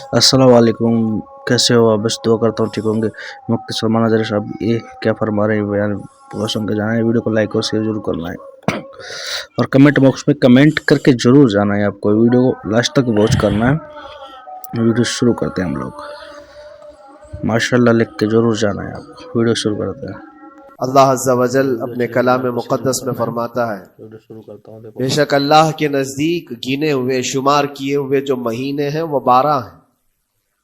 अस्सलाम वालेकुम, कैसे हो आप? बस दुआ करता हूँ ठीक होंगे। मुफ्ती सलमान अजहरी साहब ये क्या फरमा रहे हैं बयान पूरा सुन के जाना है। वीडियो को लाइक और शेयर जरूर करना है और कमेंट बॉक्स में कमेंट करके जरूर जाना है। आपको वीडियो को लास्ट तक वॉच करना है। वीडियो शुरू करते हैं हम लोग। माशाल्लाह लिख के जरूर जाना है। आप वीडियो शुरू करते हैं। अल्लाह अज़्ज़ा वजल अपने कलाम मुक़द्दस में फरमाता है, बेशक अल्लाह के नज़दीक गिने हुए शुमार किए हुए जो महीने हैं वो 12 हैं,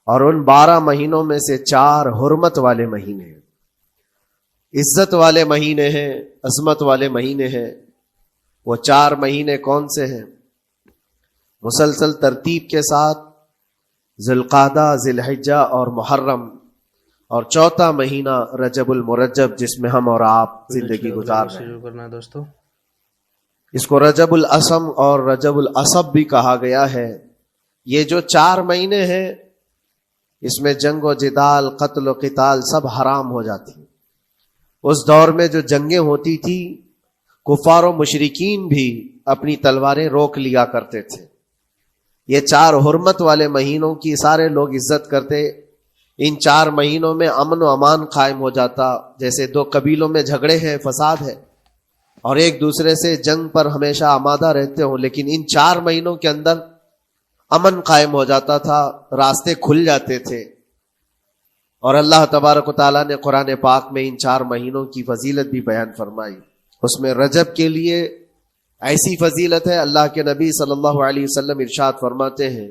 और उन 12 महीनों में से 4 हुर्मत वाले महीने हैं, इज्जत वाले महीने हैं, अजमत वाले महीने हैं। वो 4 महीने कौन से हैं? मुसलसल तरतीब के साथ ज़ुल्क़ादा, ज़िलहिज्जा और मुहर्रम, और चौथा महीना रजबुल मुरज्जब जिसमें हम और आप जिंदगी गुजार रहे हैं। करना है दोस्तों। इसको रजबुल असम और रजबुल असब भी कहा गया है। ये जो 4 महीने हैं इसमें जंग व जिदाल, कत्ल व क़िताल सब हराम हो जाती। उस दौर में जो जंगें होती थी कुफार व मुशरिकीन भी अपनी तलवारें रोक लिया करते थे। ये 4 हुर्मत वाले महीनों की सारे लोग इज्जत करते। इन 4 महीनों में अमन व अमान कायम हो जाता। जैसे 2 कबीलों में झगड़े हैं, फसाद है और एक दूसरे से जंग पर हमेशा आमादा रहते हो, लेकिन इन 4 महीनों के अंदर अमन कायम हो जाता था, रास्ते खुल जाते थे। और अल्लाह तबारक व तआला ने कुरान पाक में इन 4 महीनों की फजीलत भी बयान फरमाई। उसमें रजब के लिए ऐसी फजीलत है, अल्लाह के नबी सल्लल्लाहु अलैहि वसल्लम इरशाद फरमाते हैं,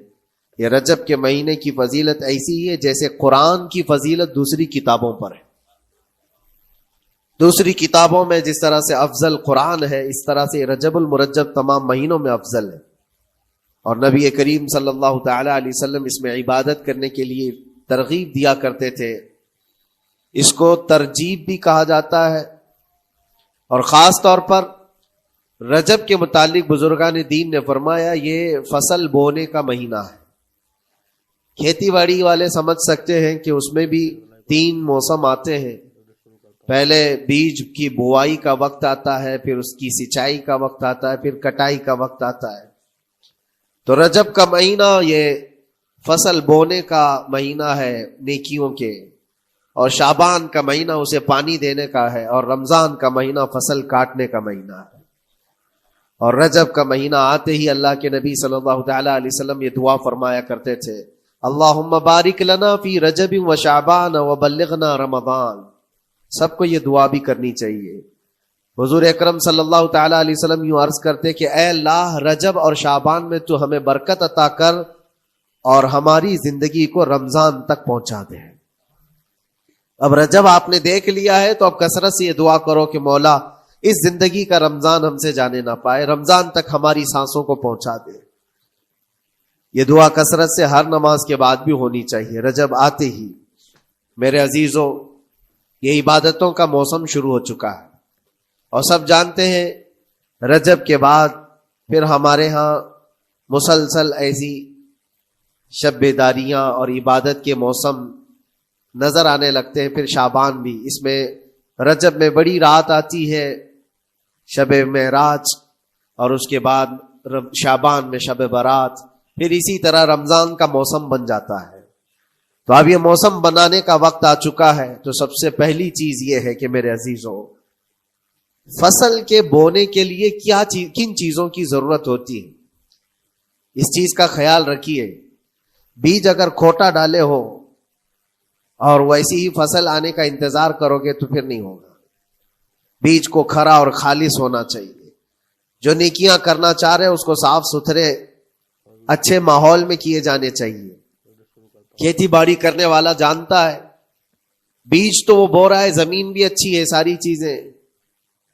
ये रजब के महीने की फजीलत ऐसी है जैसे कुरान की फजीलत दूसरी किताबों पर है। दूसरी किताबों में जिस तरह से अफजल कुरान है, इस तरह से रजबुल मुरज्जब तमाम महीनों में अफजल है। और नबी करीम सल्लल्लाहु तआला अलैहि वसल्लम इसमें इबादत करने के लिए तरगीब दिया करते थे। इसको तरजीब भी कहा जाता है। और खास तौर पर रजब के मुतालिक बुजुर्गान दीन ने फरमाया ये फसल बोने का महीना है। खेती बाड़ी वाले समझ सकते हैं कि उसमें भी 3 मौसम आते हैं। पहले बीज की बुआई का वक्त आता है, फिर उसकी सिंचाई का वक्त आता है, फिर कटाई का वक्त आता है। तो रजब का महीना ये फसल बोने का महीना है नेकियों के, और शाबान का महीना उसे पानी देने का है, और रमजान का महीना फसल काटने का महीना है। और रजब का महीना आते ही अल्लाह के नबी सल्लल्लाहु तआला अलैहि वसल्लम ये दुआ फरमाया करते थे, अल्लाहुम्मा बारिक लना फी रजब व शाबान व बल्लिगना रमजान। सबको ये दुआ भी करनी चाहिए। हुजूर अकरम सल्लल्लाहु तआला अलैहि वसल्लम यूं अर्ज करते कि ऐ अल्लाह, रजब और शाबान में तू हमें बरकत अता कर और हमारी जिंदगी को रमजान तक पहुंचा दे। अब रजब आपने देख लिया है तो अब कसरत से ये दुआ करो कि मौला इस जिंदगी का रमजान हमसे जाने ना पाए, रमजान तक हमारी सांसों को पहुंचा दे। ये दुआ कसरत से हर नमाज के बाद भी होनी चाहिए। रजब आते ही मेरे अजीजों ये इबादतों का मौसम शुरू हो चुका है, और सब जानते हैं रजब के बाद फिर हमारे यहाँ मुसलसल ऐसी शब बेदारियां और इबादत के मौसम नजर आने लगते हैं। फिर शाबान भी, इसमें रजब में बड़ी रात आती है शब मेराज, और उसके बाद शाबान में शब बारात, फिर इसी तरह रमजान का मौसम बन जाता है। तो अब ये मौसम बनाने का वक्त आ चुका है। तो सबसे पहली चीज ये है कि मेरे अजीजों, फसल के बोने के लिए किन चीजों की जरूरत होती है, इस चीज का ख्याल रखिए। बीज अगर खोटा डाले हो और वैसी ही फसल आने का इंतजार करोगे तो फिर नहीं होगा। बीज को खरा और खालिस होना चाहिए। जो नेकियां करना चाह रहे हैं उसको साफ सुथरे अच्छे माहौल में किए जाने चाहिए। खेती बाड़ी करने वाला जानता है बीज तो वो बो रहा है, जमीन भी अच्छी है, सारी चीजें,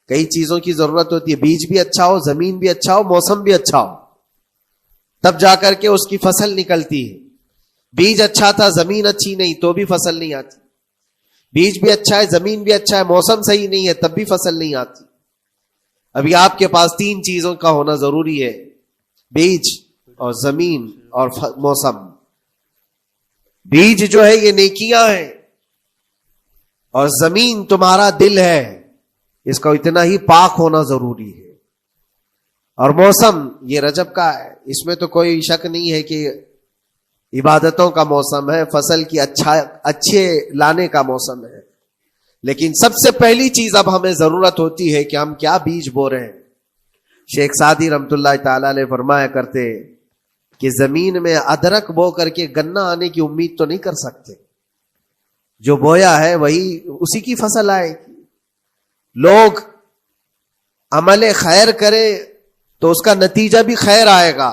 कई चीजों की जरूरत होती है। बीज भी अच्छा हो, जमीन भी अच्छा हो, मौसम भी अच्छा हो, तब जाकर के उसकी फसल निकलती है। बीज अच्छा था, जमीन अच्छी नहीं तो भी फसल नहीं आती। बीज भी अच्छा है, जमीन भी अच्छा है, मौसम सही नहीं है तब भी फसल नहीं आती। अभी आपके पास 3 चीजों का होना जरूरी है, बीज और जमीन और मौसम। बीज जो है ये नेकियां है, और जमीन तुम्हारा दिल है, इसका इतना ही पाक होना जरूरी है। और मौसम ये रजब का है, इसमें तो कोई शक नहीं है कि عبادتوں کا موسم ہے, فصل کی اچھے لانے کا موسم ہے. لیکن سب سے پہلی چیز اب ہمیں ضرورت ہوتی ہے کہ ہم کیا بیج بو رہے ہیں. شیخ سعدی رحمت اللہ تعالی علیہ فرمایا کرتے کہ زمین میں ادرک بو کر کے گنا آنے کی امید تو نہیں کر سکتے. جو بویا ہے وہی اسی کی فصل آئے گی. لوگ عمل خیر کرے تو اس کا نتیجہ بھی خیر آئے گا,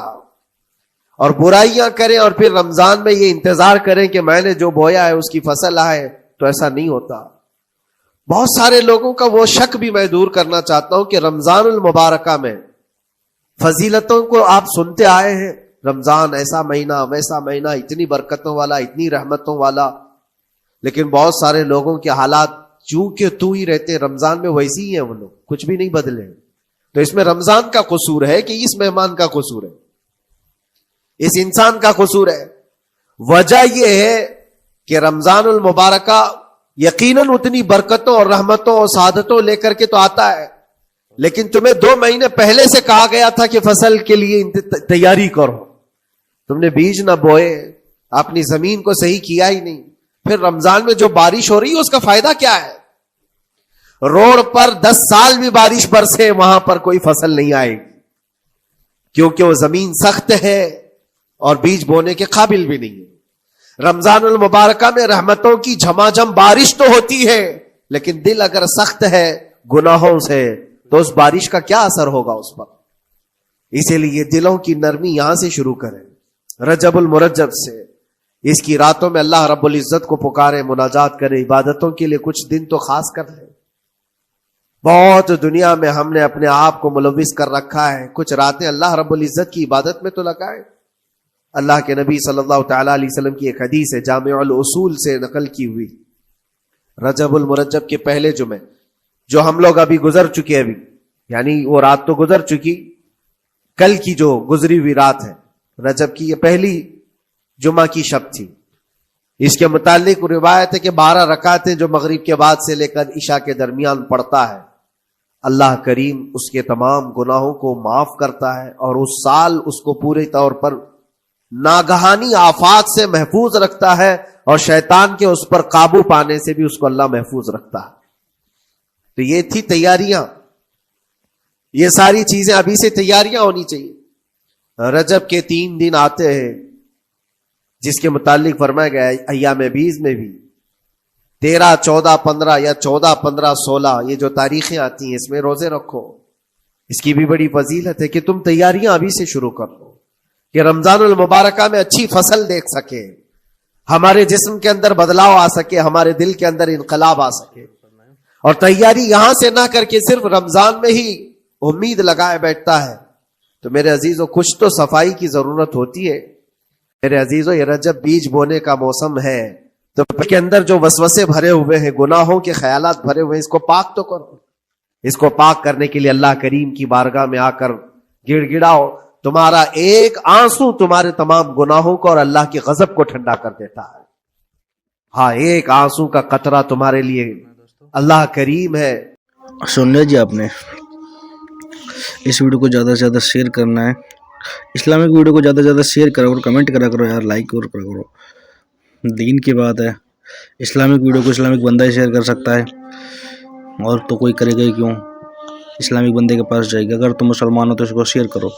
اور برائیاں کریں اور پھر رمضان میں یہ انتظار کریں کہ میں نے جو بویا ہے اس کی فصل آئے, تو ایسا نہیں ہوتا. بہت سارے لوگوں کا وہ شک بھی میں دور کرنا چاہتا ہوں کہ رمضان المبارکہ میں فضیلتوں کو آپ سنتے آئے ہیں, رمضان ایسا مہینہ ویسا مہینہ, اتنی برکتوں والا, اتنی رحمتوں والا, لیکن بہت سارے لوگوں کے حالات چونکہ تو ہی رہتے رمضان میں ویسی ہی ہیں, وہ لوگ کچھ بھی نہیں بدلے. تو اس میں رمضان کا قصور ہے کہ اس مہمان کا قصور ہے, اس انسان کا قصور ہے؟ وجہ یہ ہے کہ رمضان المبارکہ یقیناً اتنی برکتوں اور رحمتوں اور سعادتوں لے کر کے تو آتا ہے, لیکن تمہیں 2 مہینے پہلے سے کہا گیا تھا کہ فصل کے لیے تیاری کرو. تم نے بیج نہ بوئے, اپنی زمین کو صحیح کیا ہی نہیں. پھر رمضان میں جو بارش ہو رہی ہے اس کا فائدہ کیا ہے؟ روڈ پر 10 سال بھی بارش برسے وہاں پر کوئی فصل نہیں آئے گی, کیونکہ وہ زمین سخت ہے اور بیج بونے کے قابل بھی نہیں ہے. رمضان المبارکہ میں رحمتوں کی جھماجھم بارش تو ہوتی ہے, لیکن دل اگر سخت ہے گناہوں سے تو اس بارش کا کیا اثر ہوگا اس پر. اسی لیے دلوں کی نرمی یہاں سے شروع کریں, رجب المرجب سے. اس کی راتوں میں اللہ رب العزت کو پکارے, مناجات کرے, عبادتوں کے لیے کچھ دن تو خاص کر لیں. بہت دنیا میں ہم نے اپنے آپ کو ملوث کر رکھا ہے, کچھ راتیں اللہ رب العزت کی عبادت میں تو لگائے. اللہ کے نبی صلی اللہ تعالی علیہ وسلم کی ایک حدیث ہے, جامع الاصول سے نقل کی ہوئی, رجب المرجب کے پہلے جمعے جو ہم لوگ ابھی گزر چکے, ابھی یعنی وہ رات تو گزر چکی, کل کی جو گزری ہوئی رات ہے رجب کی, یہ پہلی جمعہ کی شب تھی. اس کے متعلق روایت ہے کہ 12 رکعتیں جو مغرب کے بعد سے لے کر عشاء کے درمیان پڑھتا ہے, اللہ کریم اس کے تمام گناہوں کو معاف کرتا ہے, اور اس سال اس کو پورے طور پر ناگہانی آفات سے محفوظ رکھتا ہے, اور شیطان کے اس پر قابو پانے سے بھی اس کو اللہ محفوظ رکھتا ہے. تو یہ تھی تیاریاں, یہ ساری چیزیں ابھی سے تیاریاں ہونی چاہیے. رجب کے 3 دن آتے ہیں جس کے متعلق فرمایا گیا ہے ایام بیز میں بھی 13, 14, 15 یا 14, 15, 16 یہ جو تاریخیں آتی ہیں اس میں روزے رکھو. اس کی بھی بڑی فضیلت ہے کہ تم تیاریاں ابھی سے شروع کر دو کہ رمضان المبارکہ میں اچھی فصل دیکھ سکے, ہمارے جسم کے اندر بدلاؤ آ سکے, ہمارے دل کے اندر انقلاب آ سکے. اور تیاری یہاں سے نہ کر کے صرف رمضان میں ہی امید لگائے بیٹھتا ہے تو میرے عزیزو کچھ تو صفائی کی ضرورت ہوتی ہے. میرے عزیزو یہ رجب بیج بونے کا موسم ہے, تو اس کے اندر جو وسوسے بھرے ہوئے ہیں, گناہوں کے خیالات بھرے ہوئے ہیں, اس کو پاک تو کرو. اس کو پاک کرنے کے لیے اللہ کریم کی بارگاہ میں آ کر گڑ گڑاؤ. تمہارا ایک آنسو تمہارے تمام گناہوں کو اور اللہ کی غضب کو ٹھنڈا کر دیتا ہے. ہاں, ایک آنسو کا قطرہ تمہارے لیے اللہ کریم ہے. سن لیا جی آپ نے, اس ویڈیو کو زیادہ سے زیادہ شیئر کرنا ہے, اسلامک ویڈیو کو زیادہ سے زیادہ شیئر کرو اور کمنٹ کرا کرو یار, لائک اور کرا کرو. دین کی بات ہے, اسلامک ویڈیو کو اسلامک بندہ ہی شیئر کر سکتا ہے, اور تو کوئی کرے گا ہی کیوں, اسلامک بندے کے پاس جائے گا. اگر تم مسلمان ہو تو اس کو شیئر کرو.